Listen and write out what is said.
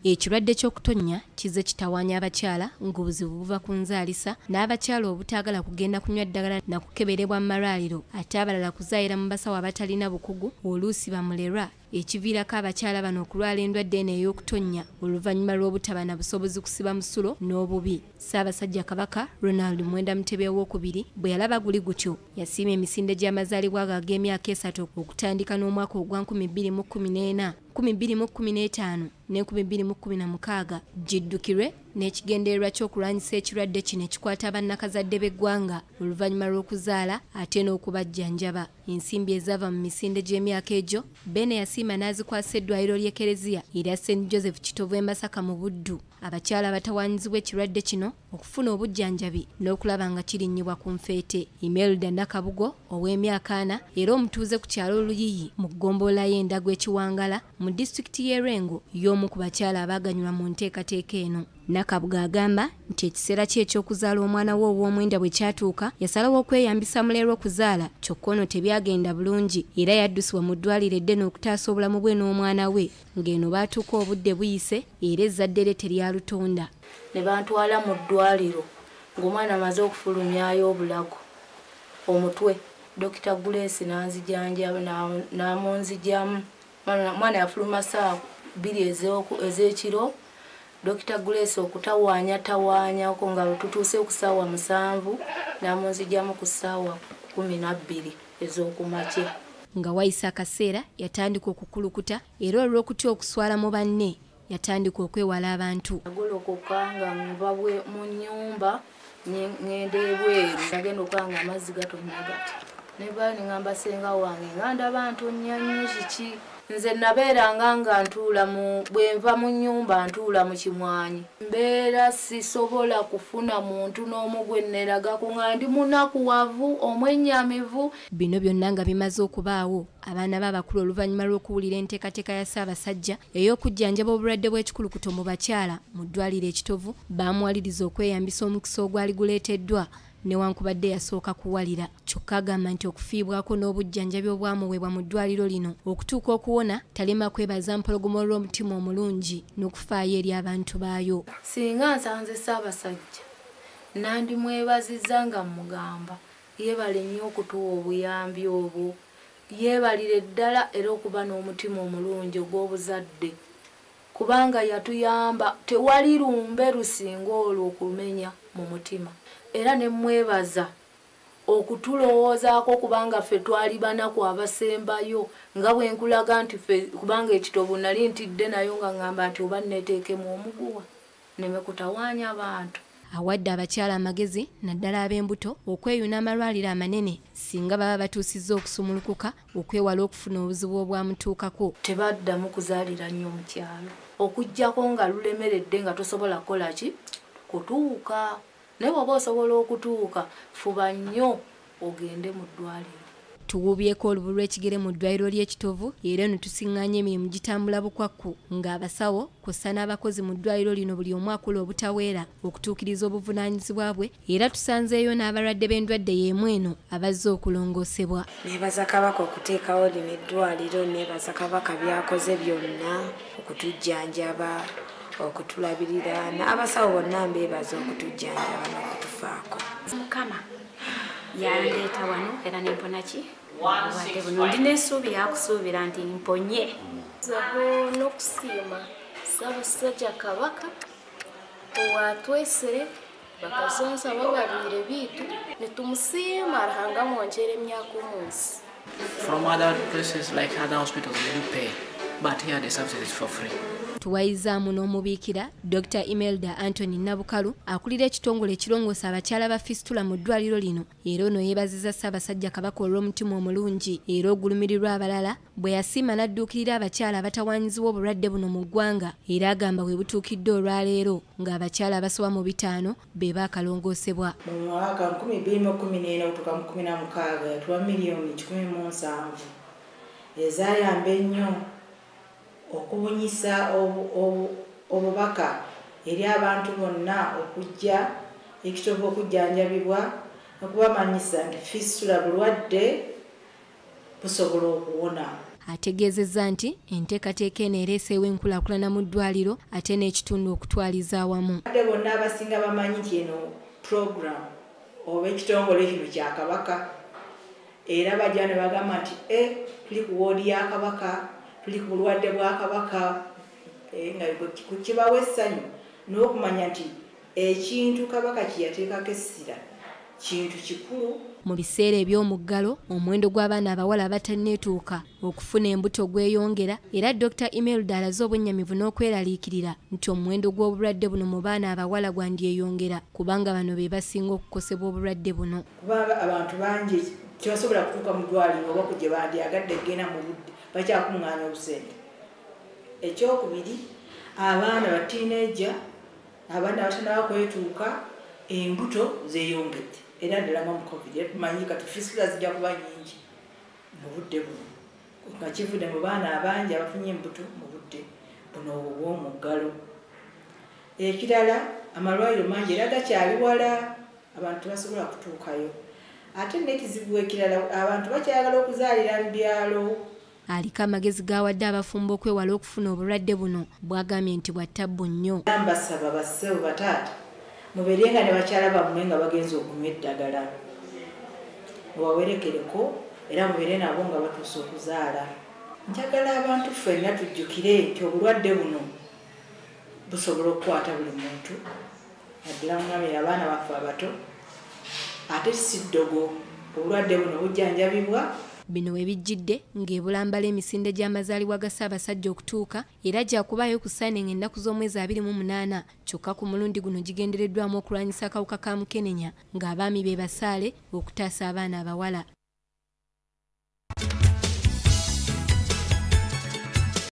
Ekirwadde ky'okutonnya kizze kitawaanya abakyala ng'obuzibu buva ku nzaalisa n'abakyala obutaagala kugenda kunywa ddagala na kukeberebwa mu malwaliro ate abalala kuzaayira mu basawo abatalina bukugu oluusi bamulerwa ekiviirako abakyala bano okulwala endwadde eno ey'okutonnya oluvannyuma lw'obutaba na busobozi kusiba musulo n'obubi. Ssaabasajja Kabaka Ronald Mwenda Mutebi II bwe yalaba guli gutyo yasiima emisinde gy'amazaalibwa ge ag'emyaka 3 okutandika n'omwaka ogwa 2014, 2015 ne 2016 giddukirwe n'ekigendererwa ky'okulwanyisa ekirwadde kino ekikwata bannakazadde b'eggwanga oluvannyuma lw'okuzaala ate n'okubajjanjaba. Ensimbi ezaava mu misinde gy'emyaka egyo Bene yasiima n'azikwasa eddwaliro ly'Ekereziya erya St. Joseph Kitovu e Masaka mu Buddu abakyala abatawaanyizibwa ekirwadde kino okufuna obujjanjabi n'okulaba nga kirinnyibwa ku nfeete. Imelida Nakabugo ow'emyaka 4 era omutuuze ku kyalo Oluyiyi mu ggombolola y'Endagwa ekiwangala mu disitulikiti y'e Lwengo y'omu ku bakyala abaaganyulwa mu nteekateeka eno. Nakabugo agamba nti ekiseera kye eky'okuzaala omwana we ow'omwenda bwe kyatuuka yasalawo okweyambisa muleero okuzaala kyokka ono tebyagenda bulungi era yaddusibwa mu ddwaliro eddene okutaasa obulamu bwe n'omwana we ng'eno baatuuka obudde buyise era ezzadde lye teryalutonda. Ne bantwala mu ddwaliro ng'omwana amaze okufulumyayo obulago omutwe Dokita Gulesi n'anzijanjaba n'amunzijjamu mwana yafuluma ssaawa 2 ez'ekiro Dokita Gulesi okutawaanya ko nga tutuuse ku ssaawa 7 n'amunzijjamu ku ssaawa 12 ez'okumakya. Nga wayisa akaseera yatandika okukulukuta era olw'okutya okuswala mu banne yatandika okwewala abantu. Nagolokoka nga nva mu nnyumba ngenda ebweru nagenda okwanga amazzi gatonnya gati neba ningamba senga wange nganda abantu nnyanyo kiki nze nabeeranga nga ntuula bwenva mu nnyumba ntuula mu kimwanyi mbeera sisobola kufuna muntu n'omu gwe nneragako nga ndi munakuwavu omwennyamivu. Bino byonna nga bimaze okubaawo abaana b'abakulu oluvannyuma lw'okuwulira enteekateeka ya Ssaabasajja ey'okujjanjaba obulwadde bw'ekikulukuto mu bakyala mu ddwaliro ekitovu baamuwaliriza okweyambisa omukisa ogwali guleeteddwa newankubadde yasooka kuwalira kyokka agamba nti okufiibwako n'obujjanjabi obwamuweebwa mu ddwaliro lino okutuuka okuwona talema kwebaza mpologoma olw'omutima omulungi n'okufaayo eri abantu baayo. Singa nsanze Ssaabasajja nandimwebazizza nga mugamba yeebale nnyo okutuwa obuyambi obwo yeebalire ddala era okuba n'omutima omulungi ogw'obuzadde kubanga yatuyamba tewali lumbe lusinga olwo okumenya mu mutima era ne mwebaza okutulowoozaako kubanga ffe twali banaku abasembayo nga bwe nkulaga nti ffe kubanga ekitovu nali ntidde nayo nga ngamba nti oba neteekemu omuguwa neme kutawaanya abantu. Awadde abakyala amagezi naddala ab'embuto okweyuna amalwaliro amanene singa baba batuusizza okusumulukuka okwewala okufuna obuzibu obwamutuukako. Tebaddamu kuzaalira nnyo mu kyalo okuggyako nga lulemeredde nga tosobola kukola ki kutuuka naye bw'oba osobola okutuuka fuba nnyo ogende mu ddwaliro. Tuwuubyeko olubu lw'ekigere mu ddwaliro ly'ekitovu era eno tusiŋŋaanya emirimu gitambula bukwakku ng'abasawo kw'ossa n'abakozi mu ddwaliro lino buli omu akola obutaweera okutuukiriza obuvunaanyizibwa bwe era tusanzeeyo n'abalwadde b'endwadde y'emu eno abazze okulongoosebwa. Neebaza Kabaka okuteekawo lino eddwaliro neebaza Kabaka byakoze byonna okutujjanjaba okutulabirira n'abasawo bonna mbeebaza okutujjanjaba n'okutufaako. Mukama yandeeta wano era nempona ki obulwadde buno ndina essuubi yakusuubira nti mponye. Nzabo n'okusiima Ssaabasajja Kabaka owatwesere bakazonsa babalwire biitu netumusiima arahanga mwonjere emyaka omunsi. From other places like other hospitals they do pay, but here the service is for free. Tuwayizaamu n'omubiikira Dr. Imelida Anthony Nabukalu akulira ekitongole ekirongoosa abakyala ba fistula mu ddwaliro lino era ono yeebazizza Ssaabasajja Kabaka olw'omutima omulungi era ogulumirirwa abalala bwe yasiima n'adduukirira abakyala abatawaanyizibwa obulwadde buno mu ggwanga era agamba bwe butuukidde olwaleero ng'abakyala abasoba mu 5 be baakalongoosebwa. Mu mwaka 2014 okutuuka mu 2016 yatuwa miliyoni 17 ezaayamba ennyo okubunyisa obubaka eri abantu bonna okujja ekitovu okujjanjabibwa okubamanyisa nti fistula bulwadde busobola okuwona. ategeezezza nti enteekateeka eno ereeseewo enkulaakulana mu ddwaliro ate n'ekitundu okutwaliza awamu. Ate bonna abasinga bamanyi nti eno program oba ekitongole kino kya Kabaka era bajja ne bagamba nti tuli ku woodi ya Kabaka, tuli ku bulwadde bwa Kabaka, nga kibawa essanyu n'okumanya nti ekintu Kabaka kye yateekako essira kintu kikulu. Mu biseera eby'omuggalo omuwendo gw'abaana abawala abatanneetuuka okufuna embuto gweyongera era Dr. Imelida alaze obwennyamivu n'okweraliikirira nti omuwendo gw'obulwadde buno mu baana abawala gwandyeyongera kubanga bano be basinga okukosebwa obulwadde buno. Kuba abantu bangi tebasobola kutuuka mu ddwaliro oba ku gye bandyagadde kugenda mu budde bakyakuŋŋaanya obusente. Ekyokubiri, abaana batiineeja abaana abatannaba kwetuuka embuto zeeyongedde era ddala mu COVID tumanyi kati fisula zijja kuba nyingi mu budde buno nga kivudde mu baana abangi abafunye embuto mu budde buno obw'omuggalo. Ekirala, amalwaliro mangi era gakyali wala abantu tebasobola kutuukayo. Ate n'ekizibu ekirala, abantu bakyayagala okuzaalira mu byalo. Aliko amagezi g'awadde abafumbo okwewala okufuna obulwadde buno bw'agambye nti bwa ttabbu nnyo. Mbasaba bassebo bataata mubeerenga ne bakyala bammwe nga bagenza okunywa eddagala mubawerekereko era mubeere nabo nga batuuse okuzaala. Njagala abantu ffenna tujjukire nti obulwadde buno busobola okukwata buli muntu naddala mumwamira abaana baffe abato ate si ddogo. Obulwadde buno bujjanjabibwa. Bino we bijjidde ng'ebulambala emisinde gy'amazaalibwa ga Ssaabasajja okutuuka era gya kubaayo ku Ssande ng'ennaku z'omwezi 28 kyokka ku mulundi guno gigendereddwamu okulwanyisa akawuka ka Mukenenya ng'abaami be basaale okutaasa abaana abawala.